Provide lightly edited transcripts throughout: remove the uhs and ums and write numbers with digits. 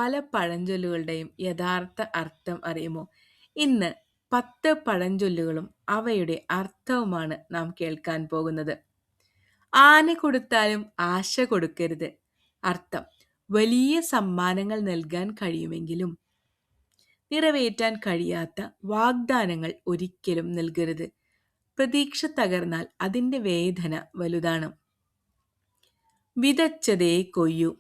പല പഴഞ്ചൊല്ലുകളുടെയും യഥാർത്ഥ അർത്ഥം അറിയുമോ? ഇന്ന് 10 പഴഞ്ചൊല്ലുകളും അവയുടെ അർത്ഥവുമാണ് നാം കേൾക്കാൻ പോകുന്നത്. ആന കൊടുത്താലും ആശ കൊടുക്കരുത്. അർത്ഥം: വലിയ സമ്മാനങ്ങൾ നൽകാൻ കഴിയുമെങ്കിലും നിറവേറ്റാൻ കഴിയാത്ത വാഗ്ദാനങ്ങൾ ഒരിക്കലും നൽകരുത്. പ്രതീക്ഷ തകർന്നാൽ അതിൻ്റെ വേദന വലുതാണ്. വിതച്ചതേ കൊയ്യൂ.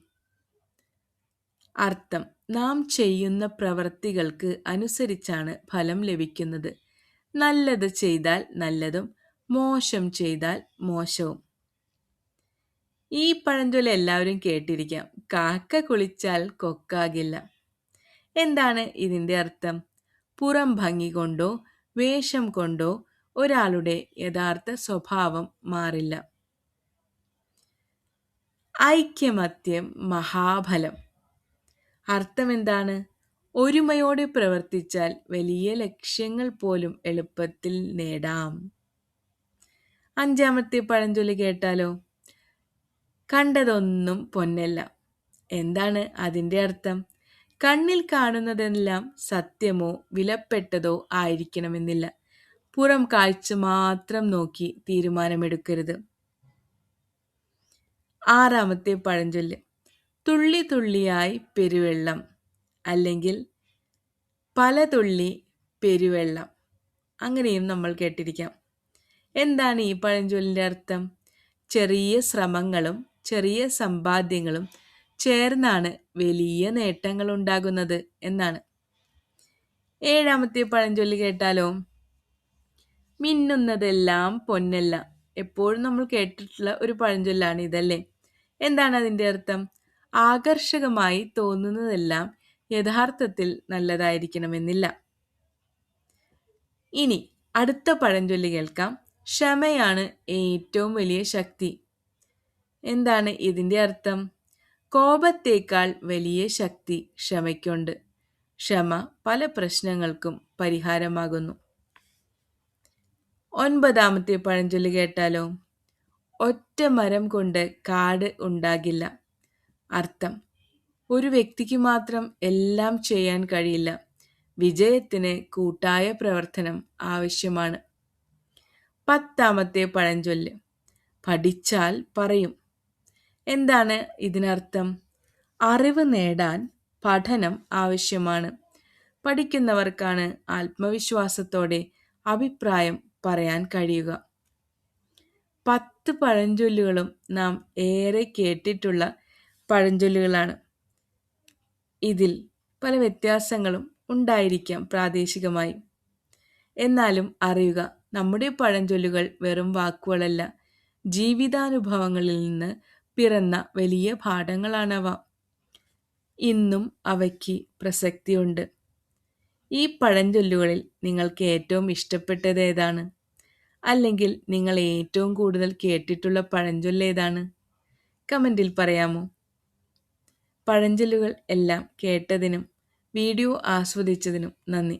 അർത്ഥം: നാം ചെയ്യുന്ന പ്രവൃത്തികൾക്ക് അനുസരിച്ചാണ് ഫലം ലഭിക്കുന്നത്. നല്ലത് ചെയ്താൽ നല്ലതും മോശം ചെയ്താൽ മോശവും. ഈ പഴഞ്ചൊല്ല് എല്ലാവരും കേട്ടിരിക്കാം. കാക്ക കുളിച്ചാൽ കൊക്കാകില്ല. എന്താണ് ഇതിൻ്റെ അർത്ഥം? പുറം ഭംഗി കൊണ്ടോ വേഷം കൊണ്ടോ ഒരാളുടെ യഥാർത്ഥ സ്വഭാവം മാറില്ല. ഐക്യമത്യം മഹാഫലം. അർത്ഥം എന്താണ്? ഒരുമയോടെ പ്രവർത്തിച്ചാൽ വലിയ ലക്ഷ്യങ്ങൾ പോലും എളുപ്പത്തിൽ നേടാം. 5-ാമത്തെ പഴഞ്ചൊല്ല് കേട്ടാലോ? കണ്ടതൊന്നും പൊന്നല്ല. എന്താണ് അതിൻ്റെ അർത്ഥം? കണ്ണിൽ കാണുന്നതെല്ലാം സത്യമോ വിലപ്പെട്ടതോ ആയിരിക്കണമെന്നില്ല. പുറം കാഴ്ച മാത്രം നോക്കി തീരുമാനമെടുക്കരുത്. 6-ാമത്തെ പഴഞ്ചൊല്ല് തുള്ളി തുള്ളിയായി പെരുവെള്ളം, അല്ലെങ്കിൽ പല തുള്ളി പെരുവെള്ളം. അങ്ങനെയും നമ്മൾ കേട്ടിരിക്കാം. എന്താണ് ഈ പഴഞ്ചൊല്ലിൻ്റെ അർത്ഥം? ചെറിയ ശ്രമങ്ങളും ചെറിയ സമ്പാദ്യങ്ങളും ചേർന്നാണ് വലിയ നേട്ടങ്ങൾ ഉണ്ടാകുന്നത് എന്നാണ്. 7-ാമത്തെ പഴഞ്ചൊല്ല് കേട്ടാലോ? മിന്നുന്നതെല്ലാം പൊന്നല്ല. എപ്പോഴും നമ്മൾ കേട്ടിട്ടുള്ള ഒരു പഴഞ്ചൊല്ലാണ് ഇതല്ലേ? എന്താണ് അതിൻ്റെ അർത്ഥം? ആകർഷകമായി തോന്നുന്നതെല്ലാം യഥാർത്ഥത്തിൽ നല്ലതായിരിക്കണമെന്നില്ല. ഇനി അടുത്ത പഴഞ്ചൊല്ല് കേൾക്കാം. ക്ഷമയാണ് ഏറ്റവും വലിയ ശക്തി. എന്താണ് ഇതിൻ്റെ അർത്ഥം? കോപത്തേക്കാൾ വലിയ ശക്തി ക്ഷമയ്ക്കുണ്ട്. ക്ഷമ പല പ്രശ്നങ്ങൾക്കും പരിഹാരമാകുന്നു. 9-ാമത്തെ പഴഞ്ചൊല്ല് കേട്ടാലോ? ഒറ്റ മരം കൊണ്ട് കാട് ഉണ്ടാകില്ല. അർത്ഥം: ഒരു വ്യക്തിക്ക് മാത്രം എല്ലാം ചെയ്യാൻ കഴിയില്ല. വിജയത്തിന് കൂട്ടായ പ്രവർത്തനം ആവശ്യമാണ്. 10-ാമത്തെ പഴഞ്ചൊല്ല് പഠിച്ചാൽ പറയും. എന്താണ് ഇതിനർത്ഥം? അറിവ് നേടാൻ പഠനം ആവശ്യമാണ്. പഠിക്കുന്നവർക്കാണ് ആത്മവിശ്വാസത്തോടെ അഭിപ്രായം പറയാൻ കഴിയുക. 10 പഴഞ്ചൊല്ലുകളും നാം ഏറെ കേട്ടിട്ടുള്ള പഴഞ്ചൊല്ലുകളാണ്. ഇതിൽ പല വ്യത്യാസങ്ങളും ഉണ്ടായിരിക്കാം പ്രാദേശികമായി. എന്നാലും അറിയുക, നമ്മുടെ പഴഞ്ചൊല്ലുകൾ വെറും വാക്കുകളല്ല, ജീവിതാനുഭവങ്ങളിൽ നിന്ന് പിറന്ന വലിയ പാഠങ്ങളാണവ. ഇന്നും അവയ്ക്ക് പ്രസക്തിയുണ്ട്. ഈ പഴഞ്ചൊല്ലുകളിൽ നിങ്ങൾക്ക് ഏറ്റവും ഇഷ്ടപ്പെട്ടത് ഏതാണ്? അല്ലെങ്കിൽ നിങ്ങൾ ഏറ്റവും കൂടുതൽ കേട്ടിട്ടുള്ള പഴഞ്ചൊല്ല് ഏതാണ്? കമൻറ്റിൽ പറയാമോ? പഴഞ്ചൊല്ലുകൾ എല്ലാം കേട്ടതിനും വീഡിയോ ആസ്വദിച്ചതിനും നന്ദി.